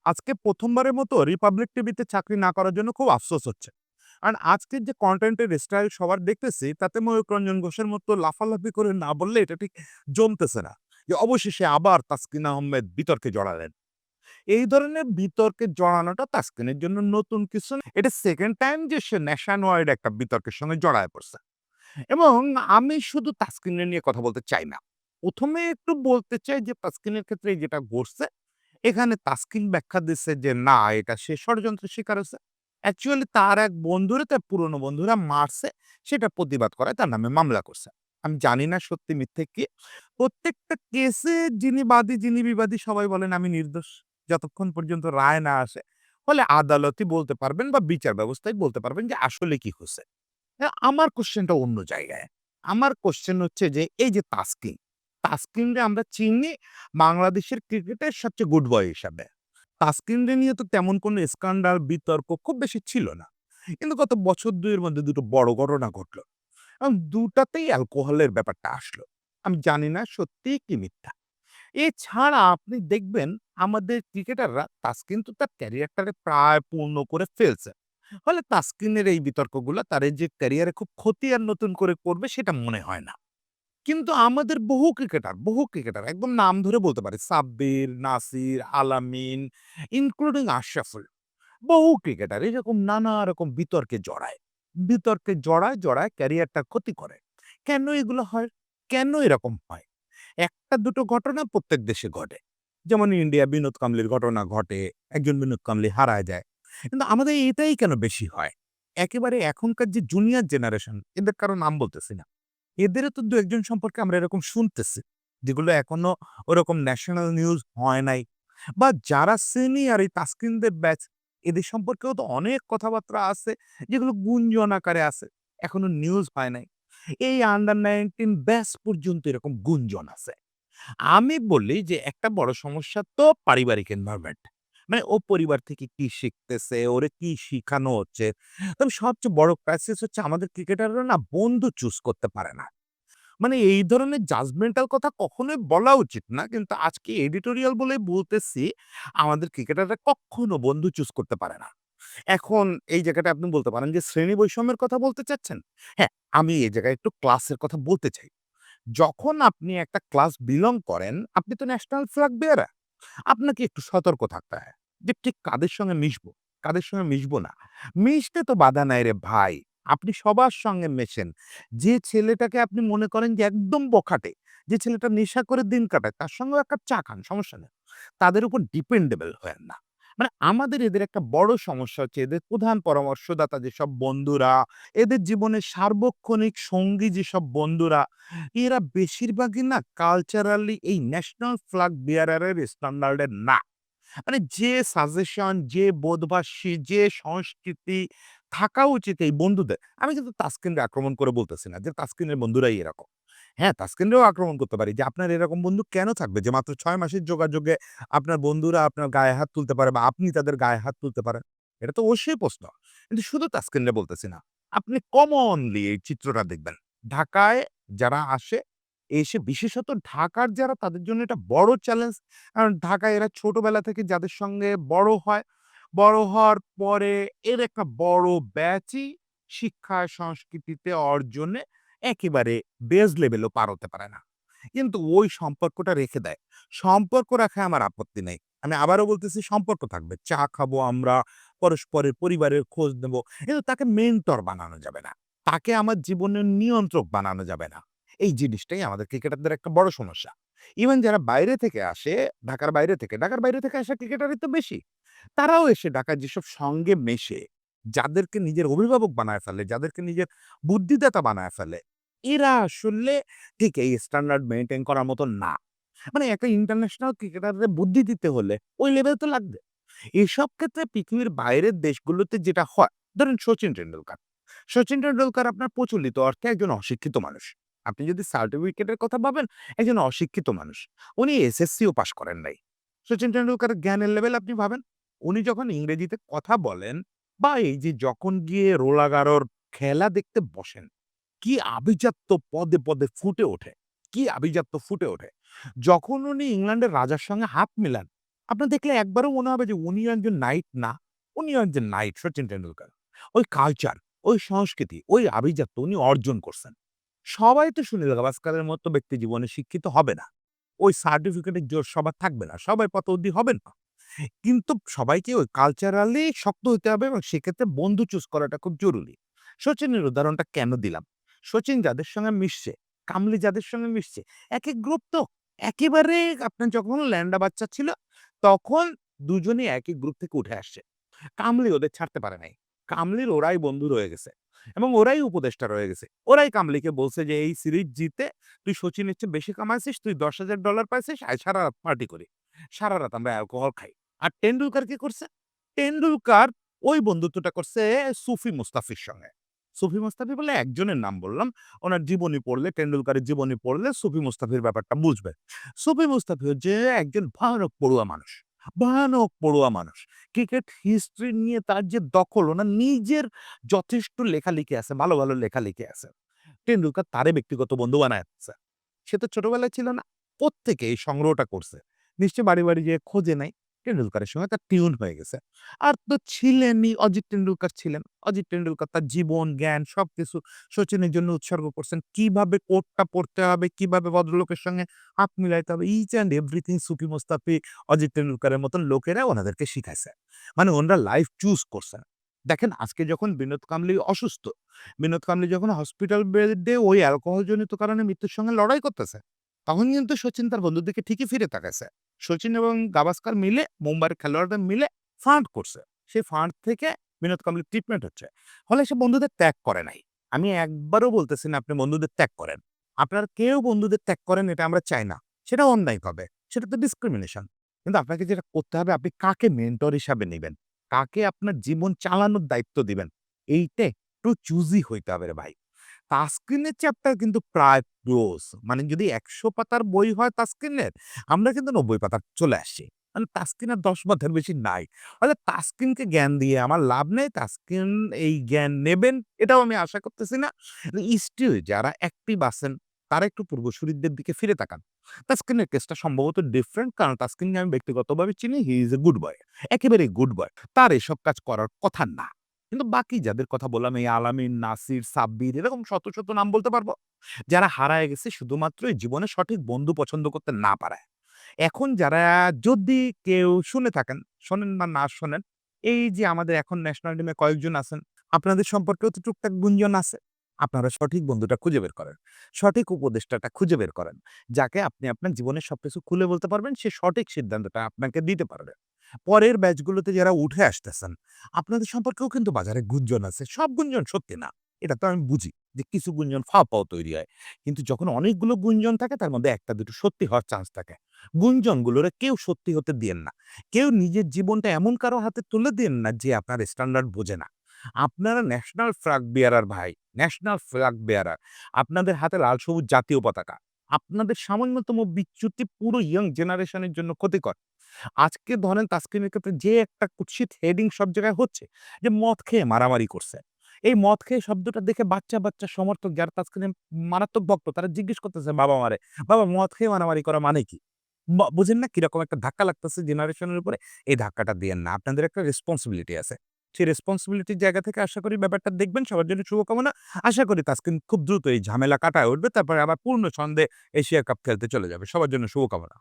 আজকে ১ম বারের মতো রিপাবলিক টিভিতে চাকরি না করার জন্য খুব আফসোস হচ্ছে। কারণ আজকের যে কনটেন্টের স্টাইল সবার দেখতেছি তাতে ময়ূক রঞ্জন ঘোষের মতো লাফালাফি করে না বললে এটা ঠিক জমতেছে না। যে অবশেষে আবার তাসকিন আহমেদ বিতর্কে জড়ালেন। এই ধরনের বিতর্কে জড়ানোটা তাসকিনের জন্য নতুন কিছু না। এটা সেকেন্ড টাইম যে সে ন্যাশন ওয়াইড একটা বিতর্কের সঙ্গে জড়ায় পড়ছে। এবং আমি শুধু তাসকিনের নিয়ে কথা বলতে চাই না। ১ম এ একটু বলতে চাই যে তাসকিনের ক্ষেত্রে যেটা ঘটছে, এখানে তাসকিন ব্যাখ্যা দিচ্ছে যে না এটা সে ষড়যন্ত্রের শিকার হইছে। অ্যাকচুয়ালি তার এক বন্ধুরে তার পুরনো বন্ধুরা মারছে, সেটা প্রতিবাদ করায় তার নামে মামলা করছে। আমি জানি না সত্যি মিথ্যে কি। প্রত্যেকটা কেসে যিনি বাদী যিনি বিবাদী সবাই বলেন আমি নির্দোষ। যতক্ষণ পর্যন্ত রায় না আসে। ফলে আদালতই বলতে পারবেন বা বিচার ব্যবস্থাই বলতে পারবেন যে আসলে কি হইছে। আমার কোয়েশ্চেনটা অন্য জায়গায়। আমার কোয়েশ্চেন হচ্ছে যে এই যে তাসকিন, তাসকিনরে আমরা চিনি বাংলাদেশের ক্রিকেটের সবচেয়ে গুড বয় হিসাবে। তাসকিনরে নিয়ে তো তেমন কোনো স্ক্যান্ডাল, বিতর্ক খুব বেশি ছিল না। কিন্তু গত বছর ২ এর মধ্যে ২ টো বড় ঘটনা ঘটল। এবং ২ টাতেই অ্যালকোহলের ব্যাপারটা আসলো। আমি জানি না সত্যি কি মিথ্যা। এছাড়া আপনি দেখবেন আমাদের ক্রিকেটাররা তাসকিন তো তার ক্যারিয়ারটারে প্রায় পূর্ণ করে ফেলছে। ফলে তাসকিনের এই বিতর্কগুলা তার এই যে ক্যারিয়ারে খুব ক্ষতি আর নতুন করে করবে সেটা মনে হয় না। কিন্তু আমাদের বহু ক্রিকেটার একদম নাম ধরে বলতে পারি সাব্বির, নাসির, আলামিন ইনক্লুডিং আশরাফুল। বহু ক্রিকেটার এরকম নানা রকম বিতর্কে জড়ায়। বিতর্কে জড়ায় ক্যারিয়ারটার ক্ষতি করে। কেন এগুলো হয়? কেন এরকম হয়? ১টা ২টো ঘটনা প্রত্যেক দেশে ঘটে। যেমন ইন্ডিয়া বিনোদ কাম্বলির ঘটনা ঘটে, একজন বিনোদ কাম্বলি হারায় যায়। কিন্তু আমাদের এটাই কেন বেশি হয়? একেবারে এখনকার যে জুনিয়র জেনারেশন এদের কারো নাম বলতেছি না। এদেরও তো ২-১ জন সম্পর্কে আমরা এরকম শুনতেছি। যেগুলো এখনো ওরকম ন্যাশনাল নিউজ হয় নাই। বা যারা সিনিয়র এই তাসকিনদের ব্যাচ এদের সম্পর্কেও তো অনেক কথাবার্তা আছে যেগুলো গুঞ্জন আকারে আছে। এখনো নিউজ হয় নাই। এই আন্ডার 19 ব্যাচ পর্যন্ত এরকম গুঞ্জন আছে। আমি বলি যে একটা বড় সমস্যা তো পারিবারিক এনভায়রনমেন্ট। মানে ও পরিবার থেকে কি শিখতেছে, ওরে কি শিখানো হচ্ছে। তবে সবচেয়ে বড় ক্রাইসিস হচ্ছে আমাদের ক্রিকেটাররা না বন্ধু চুজ করতে পারে না। মানে এই ধরনের জাজমেন্টাল কথা কখনোই বলা উচিত না। কিন্তু আজকে এডিটোরিয়াল বলেই বলতেছি, আমাদের ক্রিকেটাররা কক্ষনো বন্ধু চুজ করতে পারে না। এখন এই জায়গাটা আপনি বলতে পারেন যে শ্রেণী বৈষম্যের কথা বলতে চাচ্ছেন? হ্যাঁ, আমি এই জায়গায় একটু ক্লাসের কথা বলতে চাই। যখন আপনি একটা ক্লাস বিলং করেন, আপনি তো ন্যাশনাল ফ্ল্যাগ বেয়ারার। আপনাকে একটু সতর্ক থাকতে হয় যে ঠিক কাদের সঙ্গে মিশবো, কাদের সঙ্গে মিশবো না। মিশতে তো বাধা নাই রে ভাই। আপনি সবার সঙ্গে মেশেন। যে ছেলেটাকে আপনি মনে করেন যে একদম বখাটে, যে ছেলেটা নেশা করে দিন কাটায় তার সঙ্গেও ১ কাপ চা খান, সমস্যা নেই। তাদের উপর ডিপেন্ডেবল হয়েন না। মানে আমাদের এদের একটা বড় সমস্যা হচ্ছে এদের প্রধান পরামর্শদাতা যেসব বন্ধুরা, এদের জীবনের সার্বক্ষণিক সঙ্গী যেসব বন্ধুরা, এরা বেশিরভাগই না কালচারালি এই ন্যাশনাল ফ্ল্যাগ বেয়ারার এর স্ট্যান্ডার্ড এর না। মানে যে সাজেশন, যে বোধবাসী, যে সংস্কৃতি থাকা উচিত এই বন্ধুদের। আমি কিন্তু তাসকিনরে আক্রমণ করে বলতেছি না যে তাসকিনের বন্ধুরাই এরকম। হ্যাঁ, তাসকিনরেও আক্রমণ করতে পারি যে আপনার এরকম বন্ধু কেন থাকবে যে মাত্র ৬ মাসের যোগাযোগে আপনার বন্ধুরা আপনার গায়ে হাত তুলতে পারে বা আপনি তাদের গায়ে হাত তুলতে পারেন। এটা তো অবশ্যই প্রশ্ন। কিন্তু শুধু তাসকিনরে বলতেছি না। আপনি কমনলি এই চিত্রটা দেখবেন। ঢাকায় যারা আসে, এসে বিশেষত ঢাকার যারা তাদের জন্য এটা বড় চ্যালেঞ্জ। কারণ ঢাকায় এরা ছোটবেলা থেকে যাদের সঙ্গে বড় হয়, বড় হওয়ার পরে এর একটা বড় ব্যাচই শিক্ষায়, সংস্কৃতিতে অর্জনে একেবারে বেস লেভেলও পার হতে পারে না। কিন্তু ওই সম্পর্কটা রেখে দেয়। সম্পর্ক রাখায় আমার আপত্তি নেই। আমি আবারও বলতেছি সম্পর্ক থাকবে। চা খাবো আমরা, পরস্পরের পরিবারের খোঁজ নেব। কিন্তু তাকে মেন্টর বানানো যাবে না। তাকে আমার জীবনের নিয়ন্ত্রক বানানো যাবে না। এই জিনিসটাই আমাদের ক্রিকেটারদের একটা বড় সমস্যা। ইভেন যারা বাইরে থেকে আসে, ঢাকার বাইরে থেকে আসা ক্রিকেটারই তো বেশি। তারাও এসে ঢাকার যেসব সঙ্গে মেশে, যাদেরকে নিজের অভিভাবক বানায় ফেলে, যাদেরকে নিজের বুদ্ধিদাতা বানায় ফেলে, এরা আসলে ঠিক এই স্ট্যান্ডার্ড মেইনটেইন করার মতো না। মানে একটা ইন্টারন্যাশনাল ক্রিকেটারদের বুদ্ধি দিতে হলে ওই লেভেল তো লাগবে। এসব ক্ষেত্রে পৃথিবীর বাইরের দেশগুলোতে যেটা হয়, ধরেন শচীন টেন্ডুলকার। শচীন টেন্ডুলকার আপনার প্রচলিত অর্থে একজন অশিক্ষিত মানুষ। আপনি যদি সার্টিফিকেটের কথা ভাবেন, একজন অশিক্ষিত মানুষ। উনি এসএসসিও পাস করেন নাই। শচীন টেন্ডুলকারের জ্ঞানের লেভেল আপনি ভাবেন। উনি যখন ইংরেজিতে কথা বলেন বা এই যে যখন গিয়ে রোলাগারর খেলা দেখতে বসেন, কি আভিজাত্য পদে ফুটে ওঠে। কি আভিজাত্য ফুটে ওঠে। যখন উনি ইংল্যান্ডের রাজার সঙ্গে হাত মিলান, আপনার দেখলে একবারও মনে হবে যে উনিও একজন নাইট না, উনিও একজন নাইট সচিন টেন্ডুলকার। ওই কালচার, ওই সংস্কৃতি, ওই আভিজাত্য উনি অর্জন করছেন। সবাই তো সুনীল গাভাস্কারের মতো ব্যক্তি জীবনে শিক্ষিত হবে না। ওই সার্টিফিকেটের জোর সবার থাকবে না। সবাই পতৌদি হবেন না। কিন্তু সবাইকে ওই কালচারালি শক্ত হইতে হবে এবং সেক্ষেত্রে বন্ধু চুজ করাটা খুব জরুরি। শচীনের উদাহরণটা কেন দিলাম? শচীন যাদের সঙ্গে মিশছে, কামলি যাদের সঙ্গে মিশছে, একেক গ্রুপ তো একেবারে আপনার যখন ল্যান্ডা বাচ্চা ছিল, তখন দুজনেই একই গ্রুপ থেকে উঠে আসছে। কামলি ওদের ছাড়তে পারে নাই। কামলির ওরাই বন্ধু রয়ে গেছে এবং ওরাই উপদেষ্টা রয়ে গেছে। ওরাই কামলিকে বলছে যে, "এই সিরিজ জিতে তুই শচীনের চেয়ে বেশি কামাইছিস, তুই $১০,০০০ পাইছিস, আয় সারারাত পার্টি করি। সারারাত আমরা অ্যালকোহল খাই।" আর টেন্ডুলকার কি করছে? টেন্ডুলকার ওই বন্ধুত্বটা করছে সুফি মুস্তাফির সঙ্গে। সুফি মুস্তাফি বলে একজনের নাম বললাম। উনার জীবনী পড়লে, টেন্ডুলকারের জীবনী পড়লে সুফি মুস্তাফির ব্যাপারটা বুঝবেন। সুফি মুস্তাফি হচ্ছে একজন ভয়ানক পড়ুয়া মানুষ। ভয়ানক পড়ুয়া মানুষ। ক্রিকেট হিস্ট্রি নিয়ে তার যে দখল, উনার নিজের যথেষ্ট লেখালেখি আছে, ভালো, ভালো লেখালেখি আছে। টেন্ডুলকার তারে ব্যক্তিগত বন্ধু বানায় রাখছে। সে তো ছোটবেলায় ছিল না। কোত্থেকে এই সংগ্রহটা করছে? নিশ্চয়ই বাড়ি, বাড়ি যেয়ে খোঁজে নাই। টেন্ডুলকারের সঙ্গে তার টিউন হয়ে গেছে। আর তো ছিলেনই অজিত টেন্ডুলকার ছিলেন। অজিত টেন্ডুলকার তার জীবন, জ্ঞান সবকিছু শচীনের জন্য উৎসর্গ করছেন। কিভাবে কোর্টটা পড়তে হবে, কিভাবে ভদ্রলোকের সঙ্গে হাত মিলাইতে হবে, ইচ অ্যান্ড এভরিথিং সুফি মুস্তাফি, অজিত টেন্ডুলকারের মতন লোকেরা ওনাদেরকে শিখাইছে। মানে ওনারা লাইফ চুজ করছেন। দেখেন আজকে যখন বিনোদ কাম্বলি অসুস্থ, বিনোদ কাম্বলি যখন হসপিটাল বেডে ওই অ্যালকোহলজনিত কারণে মৃত্যুর সঙ্গে লড়াই করতেছে, তখন কিন্তু শচীন তার বন্ধুর দিকে ঠিকই ফিরে তাকাইছে। শচীন এবং গাভাস্কার মিলে, মুম্বাইয়ের খেলোয়াড়রা মিলে ফান্ড করছে। সেই ফান্ড থেকে বিনোদ কাম্বলির ট্রিটমেন্ট হচ্ছে। ফলে সে বন্ধুদের ত্যাগ করে নাই। আমি একবারও বলতেছি না আপনি বন্ধুদের ত্যাগ করেন। আপনারা কেউ বন্ধুদের ত্যাগ করেন এটা আমরা চাই না। সেটা অন্যায় হবে। সেটা তো ডিসক্রিমিনেশন। কিন্তু আপনাকে যেটা করতে হবে আপনি কাকে মেন্টর হিসাবে নিবেন? কাকে আপনার জীবন চালানোর দায়িত্ব দিবেন? এইটা একটু চুজি হইতে হবে রে ভাই। তাসকিনের চ্যাপ্টার কিন্তু প্রায় ক্লোজ। মানে যদি ১০০ পাতার বই হয় তাসকিনের, আমরা কিন্তু ৯০ পাতায় চলে আসছি। মানে তাসকিন আর ১০ পাতার বেশি নাই। ফলে তাসকিনকে জ্ঞান দিয়ে আমার লাভ নেই। তাসকিন এই জ্ঞান নেবেন এটাও আমি আশা করতেছি না। স্টিল যারা অ্যাক্টিভ আছেন তারা একটু পূর্বসূরিদের দিকে ফিরে তাকান। তাসকিনের কেসটা সম্ভবত ডিফারেন্ট কারণ তাসকিনকে আমি ব্যক্তিগতভাবে চিনি। হি ইস এ গুড বয়। একেবারেই গুড বয়। তার এসব কাজ করার কথা না। কিন্তু বাকি যাদের কথা বললাম এই আলামিন, নাসির, সাব্বির এরকম শত, শত নাম বলতে পারবো। যারা হারায় গেছে শুধুমাত্র এই জীবনে সঠিক বন্ধু পছন্দ করতে না পারায়। এখন যারা যদি কেউ শুনে থাকেন, শোনেন বা না শোনেন, এই যে আমাদের এখন ন্যাশনাল টিমে কয়েকজন আছেন, আপনাদের সম্পর্কেও তো টুকটাক গুঞ্জন আছে। আপনারা সঠিক বন্ধুটা খুঁজে বের করেন। সঠিক উপদেষ্টাটা খুঁজে বের করেন। যাকে আপনি আপনার জীবনের সবকিছু খুলে বলতে পারবেন, সে সঠিক সিদ্ধান্তটা আপনাকে দিতে পারবে। পরের ব্যাচগুলোতে যারা উঠে আসতেছেন, আপনাদের সম্পর্কেও কিন্তু বাজারে গুঞ্জন আছে। সব গুঞ্জন সত্যি না। এটা তো আমি বুঝি যে কিছু গুঞ্জন ফাঁপাও তৈরি হয়। কিন্তু যখন অনেকগুলো গুঞ্জন থাকে তার মধ্যে ১ টা ২ টো সত্যি হওয়ার চান্স থাকে। গুঞ্জনগুলোরে কেউ সত্যি হতে দিয়েন না। কেউ নিজের জীবনটা এমন কারো হাতে তুলে দিয়েন না যে আপনার স্ট্যান্ডার্ড বোঝে না। আপনারা ন্যাশনাল ফ্ল্যাগ বেয়ারার ভাই, ন্যাশনাল ফ্ল্যাগ বেয়ারার। আপনাদের হাতে লাল সবুজ জাতীয় পতাকা। আপনাদের সামান্যতম বিচ্যুতি পুরো ইয়ং জেনারেশন এর জন্য ক্ষতিকর। আজকে ধরেন তাসকিনের ক্ষেত্রে যে একটা কুৎসিত হেডিং সব জায়গায় হচ্ছে যে মদ খেয়ে মারামারি করছে। এই মদ খেয়ে শব্দটা দেখে বাচ্চা, বাচ্চা সমর্থক যারা তাসকিনের মারাত্মক ভক্ত তারা জিজ্ঞেস করতেছে বাবা-মারে, "বাবা মদ খেয়ে মারামারি করা মানে কি?" বুঝেন না কিরকম একটা ধাক্কা লাগতেছে জেনারেশনের উপরে? এই ধাক্কাটা দিয়েন না। আপনাদের একটা রেসপনসিবিলিটি আছে। সেই রেসপনসিবিলিটির জায়গা থেকে আশা করি ব্যাপারটা দেখবেন। সবার জন্য শুভকামনা। আশা করি তাসকিন খুব দ্রুত এই ঝামেলা কাটায় উঠবে। তারপরে আবার পূর্ণ ছন্দে এশিয়া কাপ খেলতে চলে যাবে। সবার জন্য শুভকামনা।